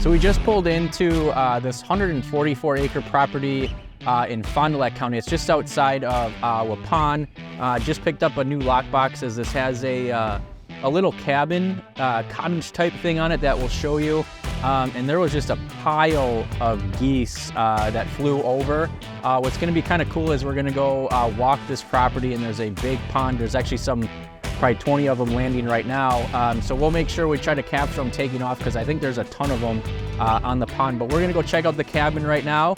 So we just pulled into this 144 acre property in Fond Du Lac County. It's just outside of Waupun. Just picked up a new lockbox, as this has a little cabin, cottage type thing on it that we'll show you. And there was just a pile of geese that flew over. What's gonna be kind of cool is we're gonna go walk this property, and there's a big pond. There's actually probably 20 of them landing right now. So we'll make sure we try to capture them taking off, because I think there's a ton of them on the pond. But we're gonna go check out the cabin right now.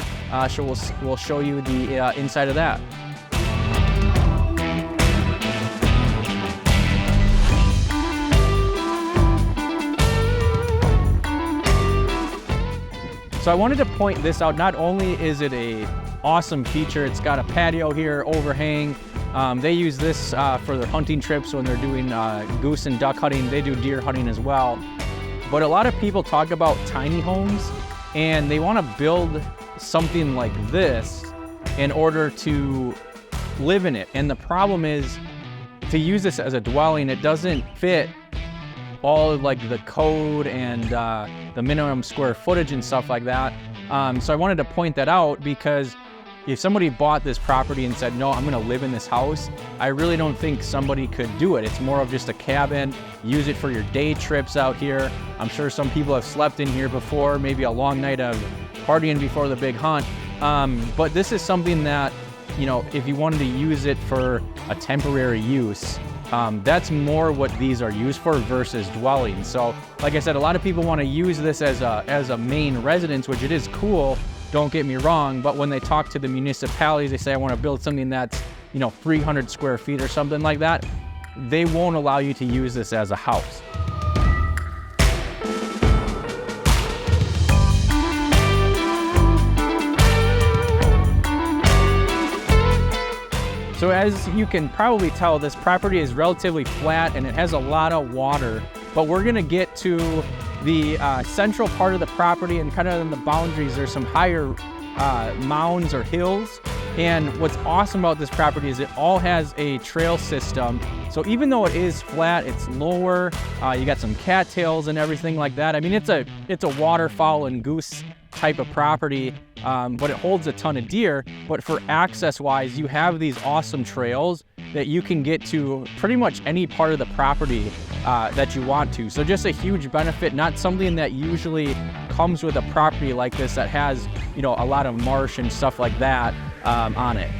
So we'll show you the inside of that. So I wanted to point this out. Not only is it a awesome feature, it's got a patio here, overhang. They use this for their hunting trips when they're doing goose and duck hunting. They do deer hunting as well. But a lot of people talk about tiny homes, and they want to build something like this in order to live in it. And the problem is, to use this as a dwelling, it doesn't fit all of like the code and the minimum square footage and stuff like that. So I wanted to point that out, because if somebody bought this property and said, no, I'm gonna live in this house, I really don't think somebody could do it. It's more of just a cabin, use it for your day trips out here. I'm sure some people have slept in here before, maybe a long night of partying before the big hunt. But this is something that, you know, if you wanted to use it for a temporary use, that's more what these are used for versus dwellings. So like I said, a lot of people want to use this as a main residence, which it is cool, don't get me wrong, but when they talk to the municipalities, they say, I want to build something that's, you know, 300 square feet or something like that, they won't allow you to use this as a house. So as you can probably tell, this property is relatively flat and it has a lot of water, but we're gonna get to the central part of the property, and kind of in the boundaries, there's some higher mounds or hills. And what's awesome about this property is it all has a trail system. So even though it is flat, it's lower, you got some cattails and everything like that. I mean, it's a waterfowl and goose type of property, but it holds a ton of deer. But for access wise, you have these awesome trails that you can get to pretty much any part of the property that you want to. So just a huge benefit, not something that usually comes with a property like this that has, you know, a lot of marsh and stuff like that on it.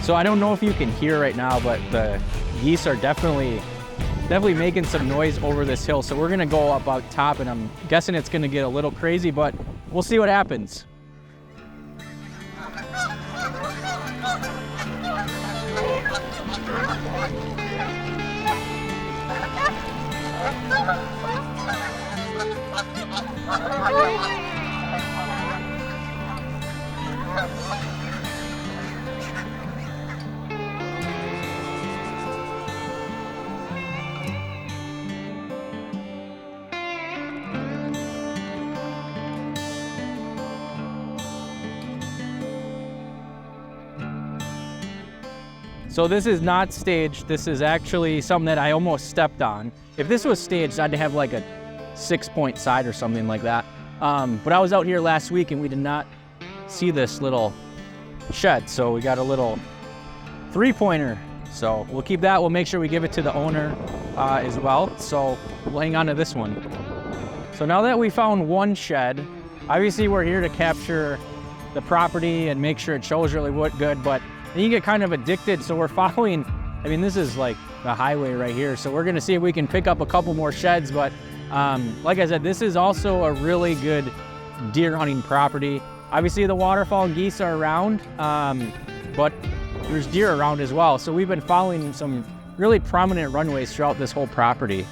So I don't know if you can hear right now, but the geese are definitely making some noise over this hill. So we're gonna go up out top, and I'm guessing it's gonna get a little crazy, but we'll see what happens. So this is not staged. This is actually something that I almost stepped on. If this was staged, I'd have like a 6-point side or something like that. But I was out here last week and we did not see this little shed. So we got a little 3-pointer. So we'll keep that. We'll make sure we give it to the owner as well. So we'll hang on to this one. So now that we found one shed, obviously we're here to capture the property and make sure it shows really good, but you get kind of addicted. So we're following, I mean, this is like the highway right here. So we're gonna see if we can pick up a couple more sheds. But like I said, this is also a really good deer hunting property. Obviously the waterfowl and geese are around, but there's deer around as well. So we've been following some really prominent runways throughout this whole property.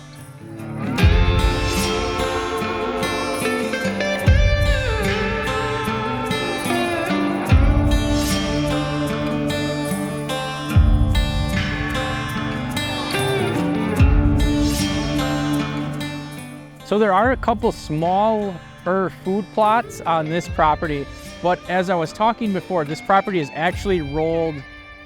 So there are a couple small food plots on this property, but as I was talking before, this property is actually rolled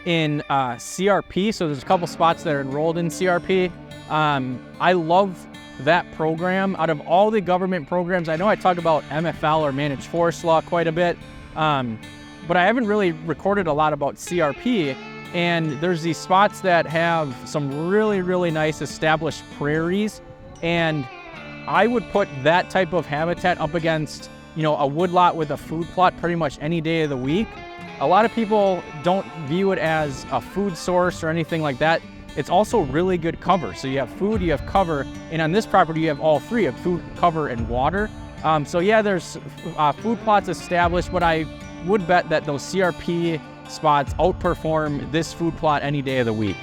in CRP, so there's a couple spots that are enrolled in CRP. I love that program. Out of all the government programs, I know I talk about MFL or Managed Forest Law quite a bit, but I haven't really recorded a lot about CRP. And there's these spots that have some really, really nice established prairies, and I would put that type of habitat up against, you know, a woodlot with a food plot pretty much any day of the week. A lot of people don't view it as a food source or anything like that. It's also really good cover. So you have food, you have cover, and on this property you have all three: you have food, cover, and water. So yeah, there's food plots established, but I would bet that those CRP spots outperform this food plot any day of the week.